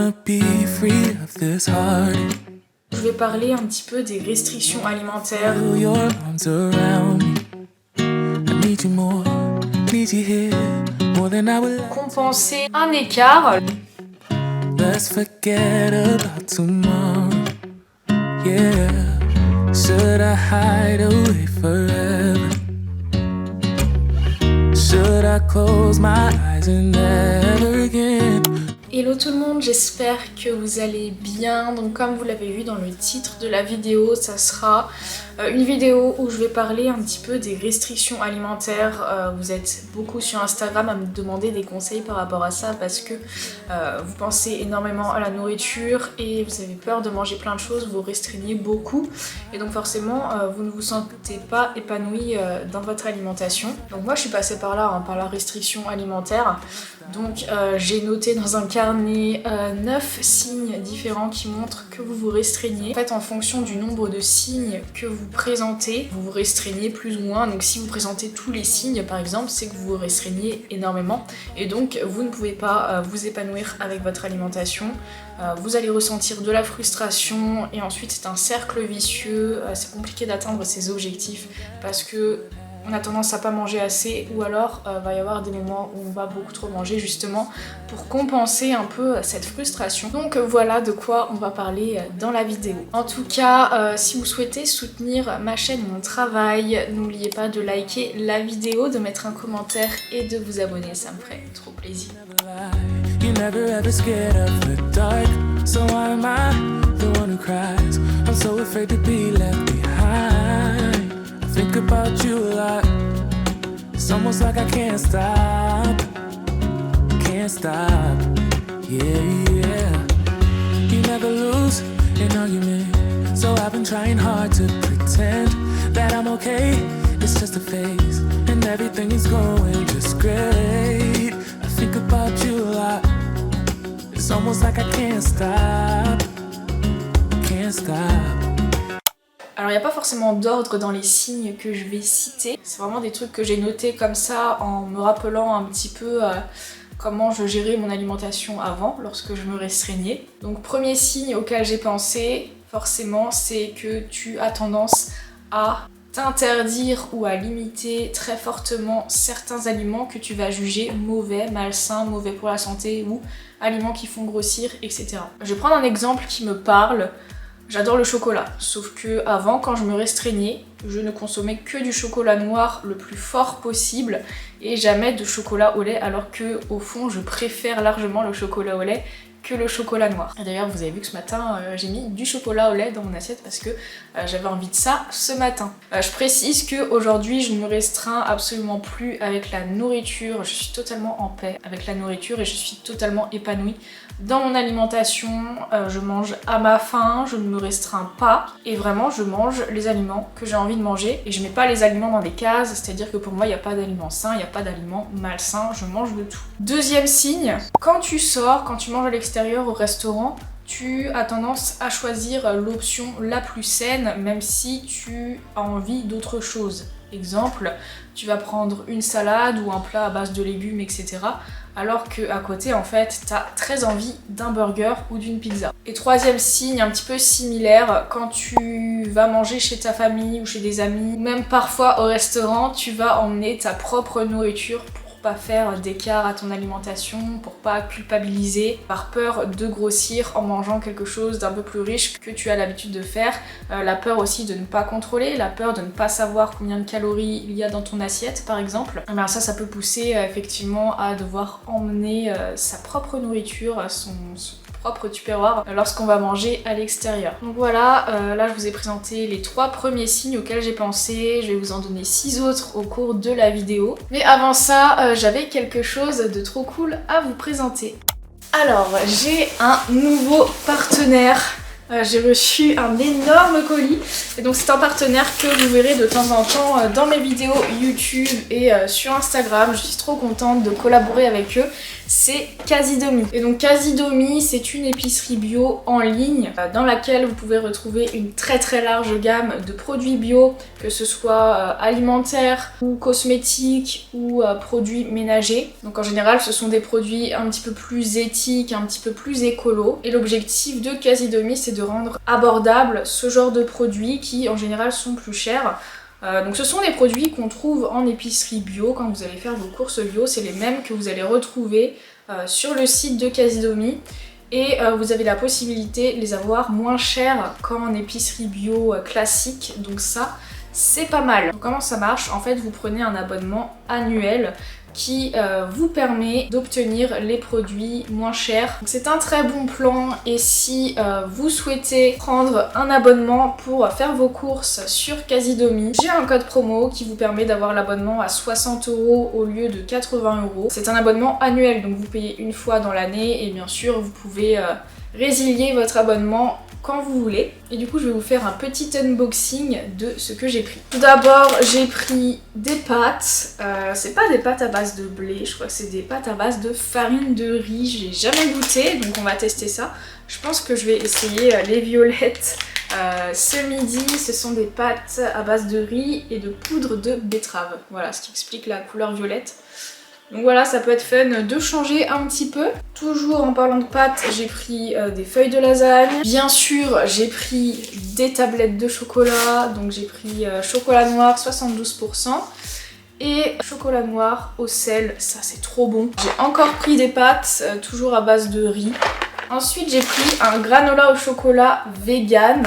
wanna be free of this heart. Je vais parler un petit peu des restrictions alimentaires. Feel your arms around me. I need you more, need you here, more than I would like. Compenser un écart. Let's forget about tomorrow. Yeah, should I hide away forever? Should I close my eyes and never again? Hello tout le monde, j'espère que vous allez bien. Donc comme vous l'avez vu dans le titre de la vidéo, ça sera une vidéo où je vais parler un petit peu des restrictions alimentaires. Vous êtes beaucoup sur Instagram à me demander des conseils par rapport à ça parce que vous pensez énormément à la nourriture et vous avez peur de manger plein de choses, vous restreignez beaucoup et donc forcément vous ne vous sentez pas épanoui dans votre alimentation. Donc moi je suis passée par là, par la restriction alimentaire. Donc j'ai noté dans un carnet 9 signes différents qui montrent que vous vous restreignez. En fait, en fonction du nombre de signes que vous présentez, vous vous restreignez plus ou moins. Donc si vous présentez tous les signes par exemple, c'est que vous vous restreignez énormément et donc vous ne pouvez pas vous épanouir avec votre alimentation. Vous allez ressentir de la frustration et ensuite c'est un cercle vicieux. C'est compliqué d'atteindre ses objectifs parce que on a tendance à pas manger assez ou alors va y avoir des moments où on va beaucoup trop manger justement pour compenser un peu cette frustration. Donc voilà de quoi on va parler dans la vidéo. En tout cas, si vous souhaitez soutenir ma chaîne et mon travail, n'oubliez pas de liker la vidéo, de mettre un commentaire et de vous abonner, ça me ferait trop plaisir. You never ever scared of the dark, so why am I the one who cries? I'm so afraid to be left behind. I think about you a lot. It's almost like I can't stop. Can't stop. Yeah, yeah. You never lose an argument, so I've been trying hard to pretend that I'm okay. It's just a phase, and everything is going just great. I think about you a lot. It's almost like I can't stop. Can't stop. Alors il n'y a pas forcément d'ordre dans les signes que je vais citer, c'est vraiment des trucs que j'ai notés comme ça en me rappelant un petit peu comment je gérais mon alimentation avant lorsque je me restreignais. Donc premier signe auquel j'ai pensé forcément, c'est que tu as tendance à t'interdire ou à limiter très fortement certains aliments que tu vas juger mauvais, malsains, mauvais pour la santé ou aliments qui font grossir, etc. Je vais prendre un exemple qui me parle. J'adore le chocolat, sauf que avant, quand je me restreignais, je ne consommais que du chocolat noir le plus fort possible et jamais de chocolat au lait, alors que au fond, je préfère largement le chocolat au lait que le chocolat noir. Et d'ailleurs, vous avez vu que ce matin, j'ai mis du chocolat au lait dans mon assiette parce que j'avais envie de ça ce matin. Je précise qu'aujourd'hui, je ne me restreins absolument plus avec la nourriture. Je suis totalement en paix avec la nourriture et je suis totalement épanouie dans mon alimentation. Je mange à ma faim, je ne me restreins pas et vraiment, je mange les aliments que j'ai envie de manger et je mets pas les aliments dans des cases, c'est-à-dire que pour moi, il n'y a pas d'aliments sains, il n'y a pas d'aliments malsains, je mange de tout. Deuxième signe, quand tu sors, quand tu manges à l'extérieur, au restaurant, tu as tendance à choisir l'option la plus saine même si tu as envie d'autre chose. Exemple, tu vas prendre une salade ou un plat à base de légumes, etc. alors qu'à côté, en fait, tu as très envie d'un burger ou d'une pizza. Et troisième signe, un petit peu similaire, quand tu vas manger chez ta famille ou chez des amis, même parfois au restaurant, tu vas emmener ta propre nourriture pour pas faire d'écart à ton alimentation, pour pas culpabiliser, par peur de grossir en mangeant quelque chose d'un peu plus riche que tu as l'habitude de faire, la peur aussi de ne pas contrôler, la peur de ne pas savoir combien de calories il y a dans ton assiette par exemple. Et bien ça peut pousser effectivement à devoir emmener sa propre nourriture, son propre tupperware lorsqu'on va manger à l'extérieur. Donc voilà, là je vous ai présenté les 3 premiers signes auxquels j'ai pensé, je vais vous en donner 6 autres au cours de la vidéo. Mais avant ça, j'avais quelque chose de trop cool à vous présenter. Alors, j'ai un nouveau partenaire. J'ai reçu un énorme colis et donc c'est un partenaire que vous verrez de temps en temps dans mes vidéos YouTube et sur Instagram. Je suis trop contente de collaborer avec eux. c'est Casidomi. Et donc Casidomi, c'est une épicerie bio en ligne dans laquelle vous pouvez retrouver une très large gamme de produits bio, que ce soit alimentaires ou cosmétiques ou produits ménagers. Donc en général, ce sont des produits un petit peu plus éthiques, un petit peu plus écolo. Et l'objectif de Casidomi, c'est de rendre abordable ce genre de produits qui en général sont plus chers. Donc ce sont des produits qu'on trouve en épicerie bio quand vous allez faire vos courses bio, c'est les mêmes que vous allez retrouver sur le site de Casidomi et vous avez la possibilité de les avoir moins chers qu'en épicerie bio classique, donc ça c'est pas mal. Donc comment ça marche? En fait vous prenez un abonnement annuel qui vous permet d'obtenir les produits moins chers. C'est un très bon plan et si vous souhaitez prendre un abonnement pour faire vos courses sur Casidomi, j'ai un code promo qui vous permet d'avoir l'abonnement à 60 € au lieu de 80 €. C'est un abonnement annuel, donc vous payez une fois dans l'année et bien sûr vous pouvez résilier votre abonnement quand vous voulez. Et du coup je vais vous faire un petit unboxing de ce que j'ai pris. Tout d'abord j'ai pris des pâtes, c'est pas des pâtes à base de blé, je crois que c'est des pâtes à base de farine de riz, je l'ai jamais goûté donc on va tester ça. Je pense que je vais essayer les violettes ce midi. Ce sont des pâtes à base de riz et de poudre de betterave, voilà ce qui explique la couleur violette. Donc voilà, ça peut être fun de changer un petit peu. Toujours en parlant de pâtes, j'ai pris des feuilles de lasagne. Bien sûr, j'ai pris des tablettes de chocolat. Donc j'ai pris chocolat noir 72% et chocolat noir au sel. Ça c'est trop bon. J'ai encore pris des pâtes, toujours à base de riz. Ensuite j'ai pris un granola au chocolat vegan.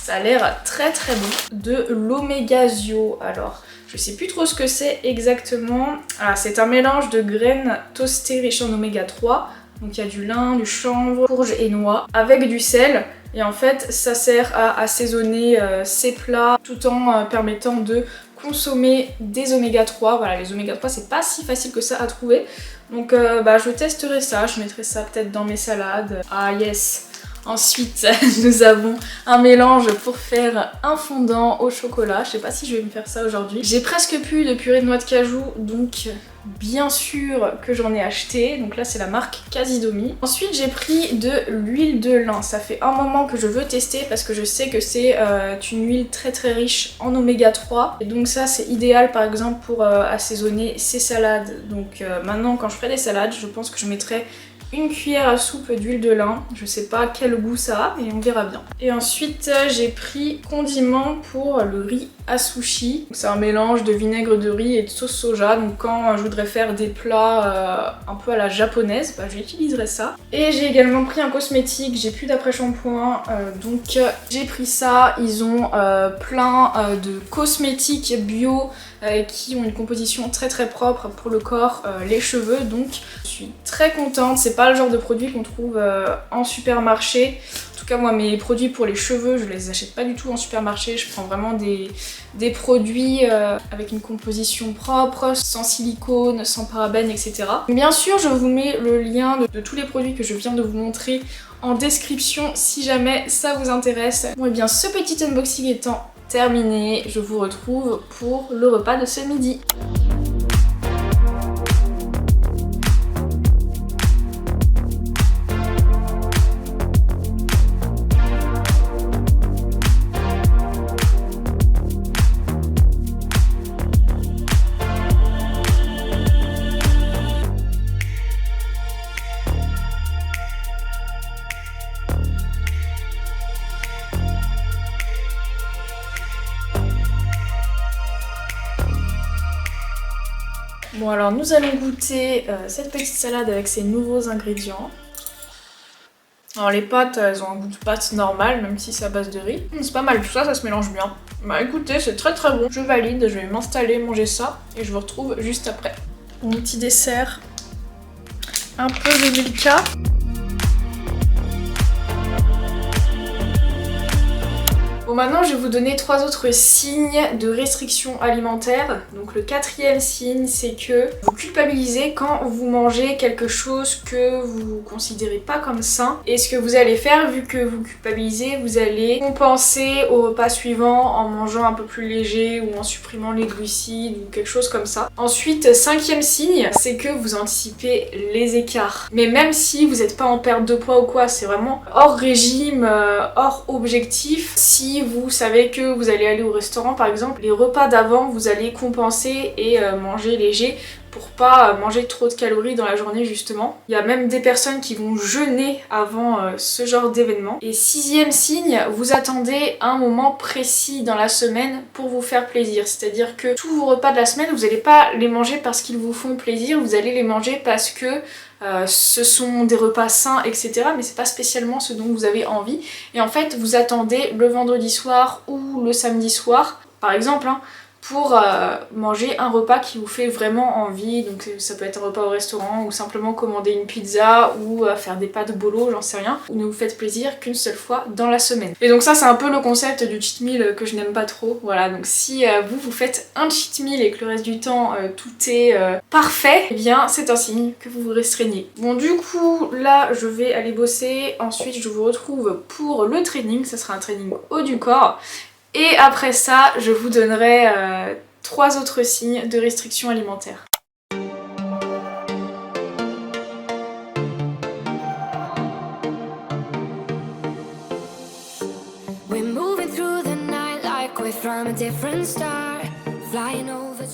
Ça a l'air très bon. De l'Omegazio. Alors je sais plus trop ce que c'est exactement. Ah, c'est un mélange de graines toastées riches en oméga 3. Donc il y a du lin, du chanvre, courge et noix avec du sel. Et en fait ça sert à assaisonner ces plats tout en permettant de consommer des oméga 3. Voilà, les oméga 3 c'est pas si facile que ça à trouver. Donc je testerai ça, je mettrai ça peut-être dans mes salades. Ah yes! Ensuite, nous avons un mélange pour faire un fondant au chocolat. Je sais pas si je vais me faire ça aujourd'hui. J'ai presque plus de purée de noix de cajou, donc bien sûr que j'en ai acheté. Donc là, c'est la marque Casidomi. Ensuite, j'ai pris de l'huile de lin. Ça fait un moment que je veux tester parce que je sais que c'est une huile très riche en oméga 3. Et donc ça, c'est idéal par exemple pour assaisonner ces salades. Donc maintenant, quand je ferai des salades, je pense que je mettrai une cuillère à soupe d'huile de lin. Je sais pas quel goût ça a, mais on verra bien. Et ensuite, j'ai pris condiment pour le riz à sushi. C'est un mélange de vinaigre de riz et de sauce soja. Donc quand je voudrais faire des plats un peu à la japonaise, j'utiliserai ça. Et j'ai également pris un cosmétique. J'ai plus d'après-shampoing, donc j'ai pris ça. Ils ont plein de cosmétiques bio qui ont une composition très propre pour le corps, les cheveux, donc je suis très contente. C'est pas le genre de produit qu'on trouve en supermarché. En tout cas moi mes produits pour les cheveux je les achète pas du tout en supermarché, je prends vraiment des produits avec une composition propre, sans silicone, sans parabènes, etc. Bien sûr je vous mets le lien de tous les produits que je viens de vous montrer en description si jamais ça vous intéresse. Bon et bien ce petit unboxing étant terminé, je vous retrouve pour le repas de ce midi. Bon alors nous allons goûter cette petite salade avec ses nouveaux ingrédients. Alors les pâtes, elles ont un goût de pâte normal, même si c'est à base de riz. C'est pas mal tout ça, ça se mélange bien. Bah écoutez, c'est très bon. Je valide, je vais m'installer, manger ça et je vous retrouve juste après. Mon petit dessert un peu Bon, maintenant je vais vous donner 3 autres signes de restriction alimentaire. Donc le 4e signe, c'est que vous culpabilisez quand vous mangez quelque chose que vous considérez pas comme sain. Et ce que vous allez faire, vu que vous culpabilisez, vous allez compenser au repas suivant en mangeant un peu plus léger ou en supprimant les glucides ou quelque chose comme ça. Ensuite, 5e signe, c'est que vous anticipez les écarts. Mais même si vous n'êtes pas en perte de poids ou quoi, c'est vraiment hors régime, hors objectif. Si vous savez que vous allez aller au restaurant par exemple, les repas d'avant vous allez compenser et manger léger pour pas manger trop de calories dans la journée justement. Il y a même des personnes qui vont jeûner avant ce genre d'événement. Et 6e signe, vous attendez un moment précis dans la semaine pour vous faire plaisir. C'est-à-dire que tous vos repas de la semaine, vous n'allez pas les manger parce qu'ils vous font plaisir, vous allez les manger parce que ce sont des repas sains, etc. Mais c'est pas spécialement ce dont vous avez envie. Et en fait, vous attendez le vendredi soir ou le samedi soir, par exemple, pour manger un repas qui vous fait vraiment envie. Donc ça peut être un repas au restaurant ou simplement commander une pizza ou faire des pâtes bolo, j'en sais rien. Ou ne vous faites plaisir qu'une seule fois dans la semaine. Et donc ça c'est un peu le concept du cheat meal que je n'aime pas trop. Voilà, donc si vous faites un cheat meal et que le reste du temps tout est parfait, eh bien c'est un signe que vous vous restreignez. Bon, du coup là je vais aller bosser. Ensuite je vous retrouve pour le training. Ça sera un training haut du corps. Et après ça, je vous donnerai 3 autres signes de restriction alimentaire.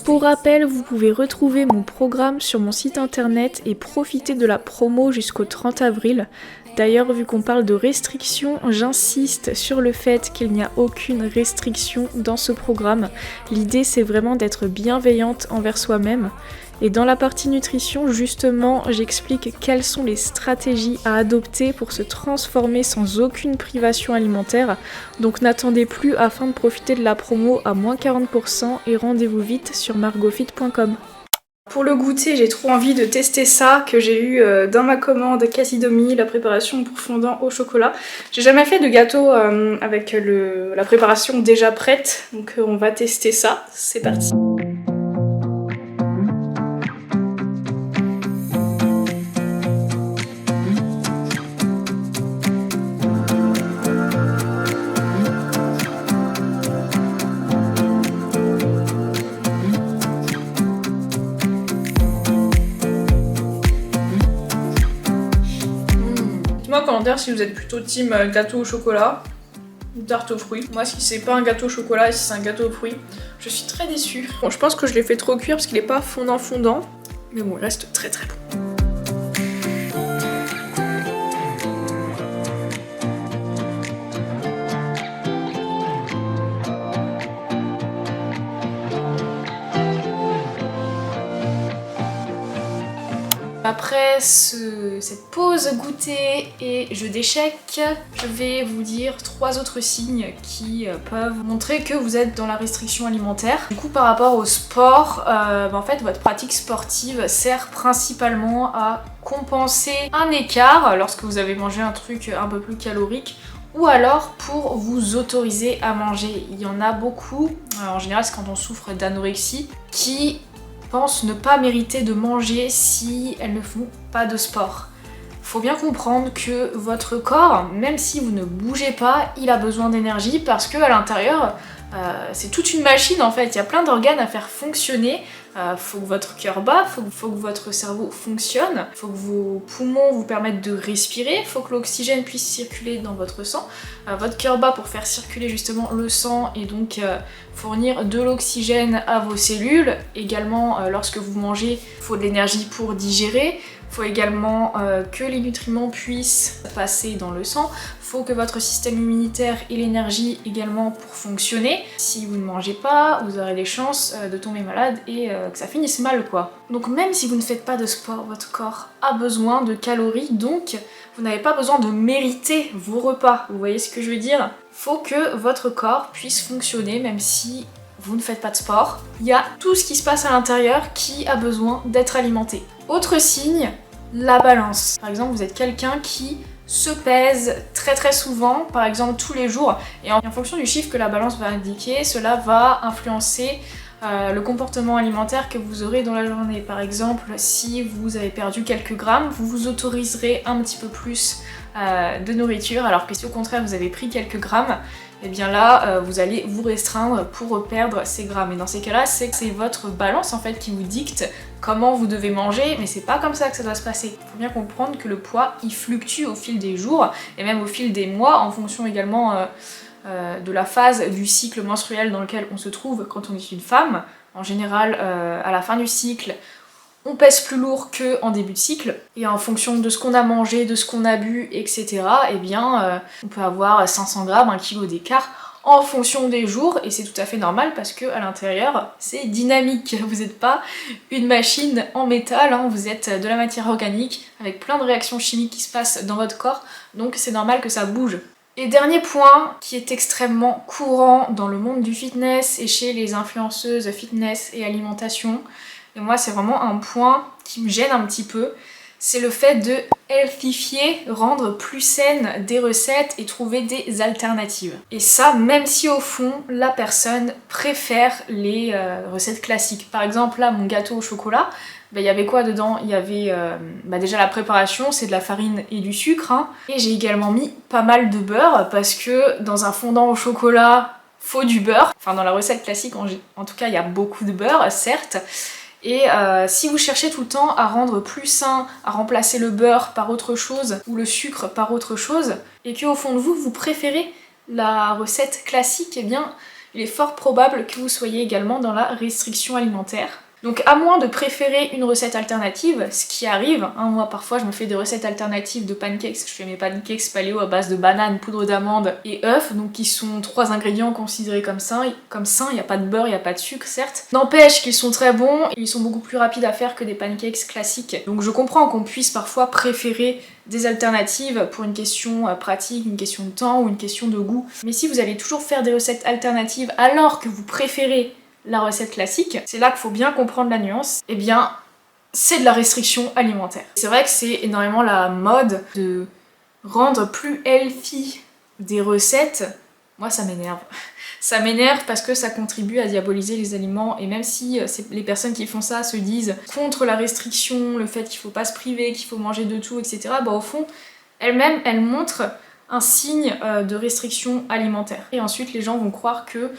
Pour rappel, vous pouvez retrouver mon programme sur mon site internet et profiter de la promo jusqu'au 30 avril. D'ailleurs, vu qu'on parle de restrictions, j'insiste sur le fait qu'il n'y a aucune restriction dans ce programme. L'idée, c'est vraiment d'être bienveillante envers soi-même. Et dans la partie nutrition, justement, j'explique quelles sont les stratégies à adopter pour se transformer sans aucune privation alimentaire. Donc n'attendez plus afin de profiter de la promo à moins 40% et rendez-vous vite sur margofit.com. Pour le goûter, j'ai trop envie de tester ça que j'ai eu dans ma commande Casidomi, la préparation pour fondant au chocolat. J'ai jamais fait de gâteau avec la préparation déjà prête, donc on va tester ça. C'est parti. Commentaire si vous êtes plutôt team gâteau au chocolat ou tarte aux fruits. Moi si c'est pas un gâteau au chocolat et si c'est un gâteau aux fruits, je suis très déçue. Bon, je pense que je l'ai fait trop cuire parce qu'il est pas fondant, mais bon, il reste très très bon. Après cette pause goûter et jeu d'échecs, je vais vous dire 3 autres signes qui peuvent montrer que vous êtes dans la restriction alimentaire. Du coup, par rapport au sport, en fait, votre pratique sportive sert principalement à compenser un écart lorsque vous avez mangé un truc un peu plus calorique, ou alors pour vous autoriser à manger. Il y en a beaucoup, en général c'est quand on souffre d'anorexie, qui pensent ne pas mériter de manger si elles ne font pas de sport. Faut bien comprendre que votre corps, même si vous ne bougez pas, il a besoin d'énergie parce que à l'intérieur, c'est toute une machine en fait. Il y a plein d'organes à faire fonctionner. Faut que votre cœur bat, faut que votre cerveau fonctionne, faut que vos poumons vous permettent de respirer, faut que l'oxygène puisse circuler dans votre sang. Votre cœur bat pour faire circuler justement le sang et donc fournir de l'oxygène à vos cellules. Également, lorsque vous mangez, il faut de l'énergie pour digérer. Il faut également que les nutriments puissent passer dans le sang. Il faut que votre système immunitaire ait l'énergie également pour fonctionner. Si vous ne mangez pas, vous aurez des chances de tomber malade et que ça finisse mal quoi. Donc même si vous ne faites pas de sport, votre corps a besoin de calories, donc vous n'avez pas besoin de mériter vos repas. Vous voyez ce que je veux dire ? Il faut que votre corps puisse fonctionner même si vous ne faites pas de sport. Il y a tout ce qui se passe à l'intérieur qui a besoin d'être alimenté. Autre signe, la balance. Par exemple, vous êtes quelqu'un qui se pèse très souvent, par exemple tous les jours, et en fonction du chiffre que la balance va indiquer, cela va influencer le comportement alimentaire que vous aurez dans la journée. Par exemple, si vous avez perdu quelques grammes, vous vous autoriserez un petit peu plus de nourriture, alors que si au contraire vous avez pris quelques grammes, et bien là vous allez vous restreindre pour perdre ces grammes. Et dans ces cas-là, c'est que c'est votre balance en fait qui vous dicte comment vous devez manger, mais c'est pas comme ça que ça doit se passer. Il faut bien comprendre que le poids il fluctue au fil des jours et même au fil des mois en fonction également de la phase du cycle menstruel dans lequel on se trouve quand on est une femme. En général, à la fin du cycle, on pèse plus lourd qu'en début de cycle, et en fonction de ce qu'on a mangé, de ce qu'on a bu, etc., eh bien, on peut avoir 500 grammes, 1 kg d'écart en fonction des jours, et c'est tout à fait normal parce que à l'intérieur, c'est dynamique. Vous n'êtes pas une machine en métal, hein, vous êtes de la matière organique avec plein de réactions chimiques qui se passent dans votre corps, donc c'est normal que ça bouge. Et dernier point qui est extrêmement courant dans le monde du fitness et chez les influenceuses fitness et alimentation, et moi c'est vraiment un point qui me gêne un petit peu, c'est le fait de healthifier, rendre plus saines des recettes et trouver des alternatives. Et ça, même si au fond la personne préfère les recettes classiques. Par exemple là, mon gâteau au chocolat, il y avait quoi dedans? Il y avait déjà la préparation, c'est de la farine et du sucre, hein. Et j'ai également mis pas mal de beurre parce que dans un fondant au chocolat, faut du beurre. Enfin dans la recette classique en tout cas il y a beaucoup de beurre, certes. Et si vous cherchez tout le temps à rendre plus sain, à remplacer le beurre par autre chose ou le sucre par autre chose, et qu'au fond de vous, vous préférez la recette classique, eh bien il est fort probable que vous soyez également dans la restriction alimentaire. Donc à moins de préférer une recette alternative, ce qui arrive, hein, moi parfois je me fais des recettes alternatives de pancakes, je fais mes pancakes paléo à base de bananes, poudre d'amande et œufs, donc qui sont 3 ingrédients considérés comme sains, il n'y a pas de beurre, il n'y a pas de sucre certes. N'empêche qu'ils sont très bons, et ils sont beaucoup plus rapides à faire que des pancakes classiques. Donc je comprends qu'on puisse parfois préférer des alternatives pour une question pratique, une question de temps ou une question de goût. Mais si vous allez toujours faire des recettes alternatives alors que vous préférez la recette classique, c'est là qu'il faut bien comprendre la nuance, eh bien c'est de la restriction alimentaire. C'est vrai que c'est énormément la mode de rendre plus healthy des recettes. Moi ça m'énerve. Ça m'énerve parce que ça contribue à diaboliser les aliments, et même si les personnes qui font ça se disent contre la restriction, le fait qu'il faut pas se priver, qu'il faut manger de tout, etc., au fond, elles-mêmes, elles montrent un signe de restriction alimentaire. Et ensuite les gens vont croire que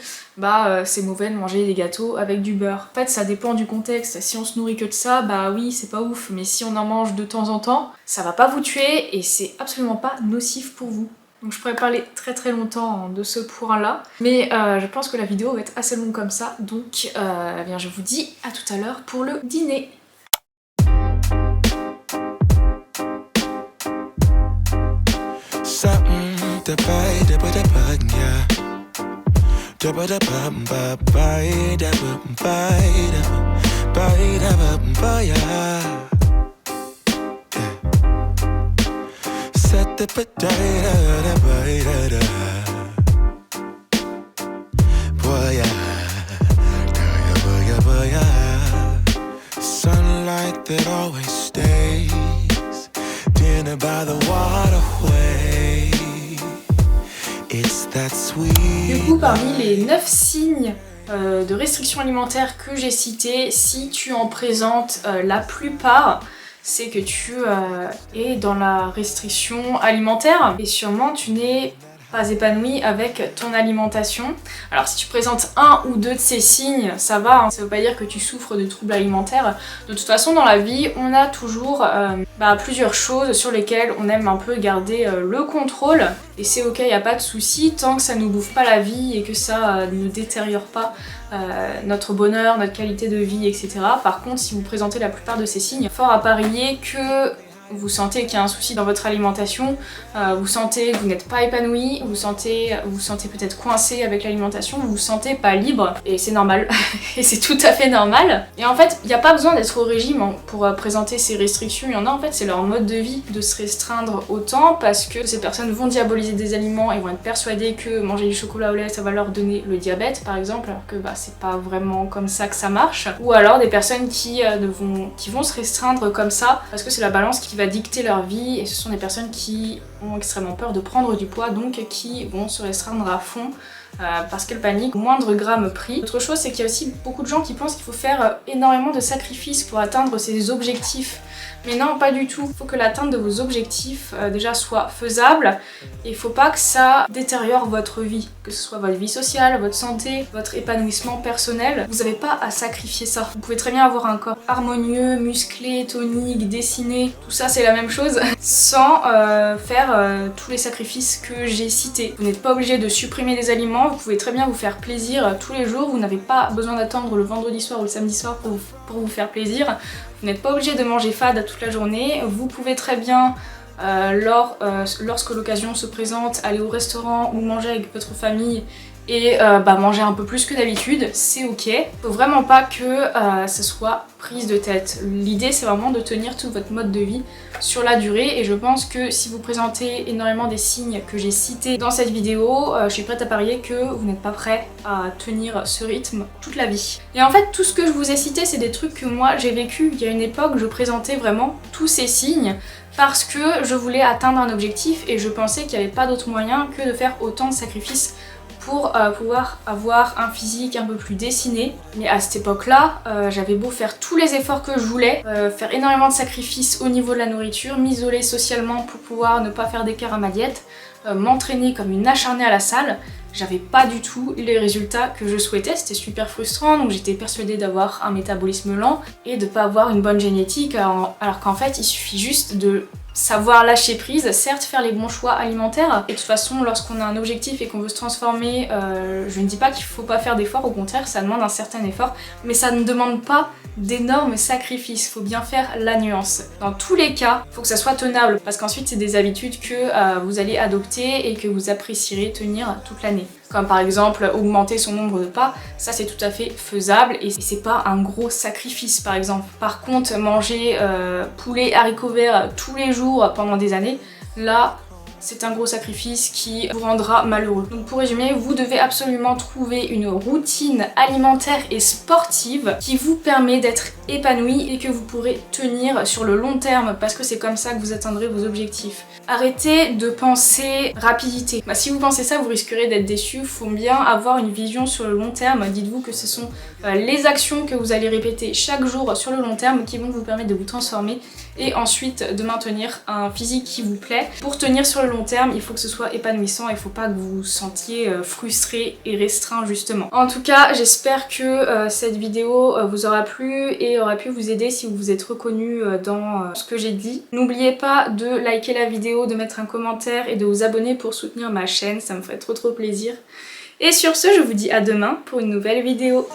c'est mauvais de manger des gâteaux avec du beurre. En fait ça dépend du contexte, si on se nourrit que de ça, oui c'est pas ouf, mais si on en mange de temps en temps, ça va pas vous tuer et c'est absolument pas nocif pour vous. Donc je pourrais parler très longtemps de ce point là, mais je pense que la vidéo va être assez longue comme ça, donc bien je vous dis à tout à l'heure pour le dîner. Da ba da ba da ba ya. Da ba da ba ba ba da ba ba ya. Set the ba da ba da. Boy ya. Da ba ya. Sunlight that always stays. Dinner by the waterway. Du coup, parmi les 9 signes de restriction alimentaire que j'ai cités, si tu en présentes la plupart, c'est que tu es dans la restriction alimentaire et sûrement tu n'es pas épanoui avec ton alimentation. Alors si tu présentes un ou deux de ces signes, ça va, hein, ça veut pas dire que tu souffres de troubles alimentaires. De toute façon dans la vie, on a toujours plusieurs choses sur lesquelles on aime un peu garder le contrôle, et c'est ok, y a pas de souci tant que ça nous bouffe pas la vie et que ça ne détériore pas notre bonheur, notre qualité de vie, etc. Par contre, si vous présentez la plupart de ces signes, fort à parier que vous sentez qu'il y a un souci dans votre alimentation, vous sentez que vous n'êtes pas épanoui, vous sentez peut-être coincé avec l'alimentation, vous vous sentez pas libre, et c'est normal, et c'est tout à fait normal. Et en fait, il n'y a pas besoin d'être au régime pour présenter ces restrictions, il y en a en fait, c'est leur mode de vie de se restreindre autant, parce que ces personnes vont diaboliser des aliments et vont être persuadées que manger du chocolat au lait, ça va leur donner le diabète par exemple, alors que c'est pas vraiment comme ça que ça marche. Ou alors des personnes qui vont se restreindre comme ça, parce que c'est la balance qui va dicter leur vie, et ce sont des personnes qui ont extrêmement peur de prendre du poids, donc qui vont se restreindre à fond parce qu'elles paniquent au moindre gramme pris. Autre chose, c'est qu'il y a aussi beaucoup de gens qui pensent qu'il faut faire énormément de sacrifices pour atteindre ses objectifs. Mais non, pas du tout. Il faut que l'atteinte de vos objectifs déjà soit faisable, et il faut pas que ça détériore votre vie, que ce soit votre vie sociale, votre santé, votre épanouissement personnel. Vous n'avez pas à sacrifier ça. Vous pouvez très bien avoir un corps harmonieux, musclé, tonique, dessiné, tout ça c'est la même chose, sans faire tous les sacrifices que j'ai cités. Vous n'êtes pas obligé de supprimer des aliments, vous pouvez très bien vous faire plaisir tous les jours, vous n'avez pas besoin d'attendre le vendredi soir ou le samedi soir pour vous faire plaisir. Vous n'êtes pas obligé de manger fade toute la journée, vous pouvez très bien, lorsque l'occasion se présente, aller au restaurant ou manger avec votre famille et manger un peu plus que d'habitude, c'est ok. Faut vraiment pas que ça soit prise de tête. L'idée c'est vraiment de tenir tout votre mode de vie sur la durée, et je pense que si vous présentez énormément des signes que j'ai cités dans cette vidéo, je suis prête à parier que vous n'êtes pas prêt à tenir ce rythme toute la vie. Et en fait tout ce que je vous ai cité, c'est des trucs que moi j'ai vécu. Il y a une époque, je présentais vraiment tous ces signes parce que je voulais atteindre un objectif et je pensais qu'il n'y avait pas d'autre moyen que de faire autant de sacrifices pour pouvoir avoir un physique un peu plus dessiné. Mais à cette époque-là, j'avais beau faire tous les efforts que je voulais, faire énormément de sacrifices au niveau de la nourriture, m'isoler socialement pour pouvoir ne pas faire d'écart à ma diète, m'entraîner comme une acharnée à la salle, j'avais pas du tout les résultats que je souhaitais, c'était super frustrant, donc j'étais persuadée d'avoir un métabolisme lent et de pas avoir une bonne génétique, alors qu'en fait il suffit juste de savoir lâcher prise, certes faire les bons choix alimentaires, et de toute façon lorsqu'on a un objectif et qu'on veut se transformer, je ne dis pas qu'il faut pas faire d'efforts, au contraire ça demande un certain effort, mais ça ne demande pas d'énormes sacrifices, faut bien faire la nuance. Dans tous les cas, faut que ça soit tenable, parce qu'ensuite c'est des habitudes que vous allez adopter et que vous apprécierez tenir toute l'année. Comme par exemple augmenter son nombre de pas, ça c'est tout à fait faisable et c'est pas un gros sacrifice par exemple. Par contre, manger poulet, haricots verts tous les jours pendant des années, là c'est un gros sacrifice qui vous rendra malheureux. Donc pour résumer, vous devez absolument trouver une routine alimentaire et sportive qui vous permet d'être épanoui et que vous pourrez tenir sur le long terme, parce que c'est comme ça que vous atteindrez vos objectifs. Arrêtez de penser rapidité. Si vous pensez ça, vous risquerez d'être déçu. Faut bien avoir une vision sur le long terme. Dites-vous que ce sont les actions que vous allez répéter chaque jour sur le long terme qui vont vous permettre de vous transformer et ensuite de maintenir un physique qui vous plaît. Pour tenir sur le long terme, il faut que ce soit épanouissant, il faut pas que vous vous sentiez frustré et restreint justement. En tout cas, j'espère que cette vidéo vous aura plu et aura pu vous aider si vous vous êtes reconnu dans ce que j'ai dit. N'oubliez pas de liker la vidéo, de mettre un commentaire et de vous abonner pour soutenir ma chaîne, ça me ferait trop plaisir. Et sur ce, je vous dis à demain pour une nouvelle vidéo.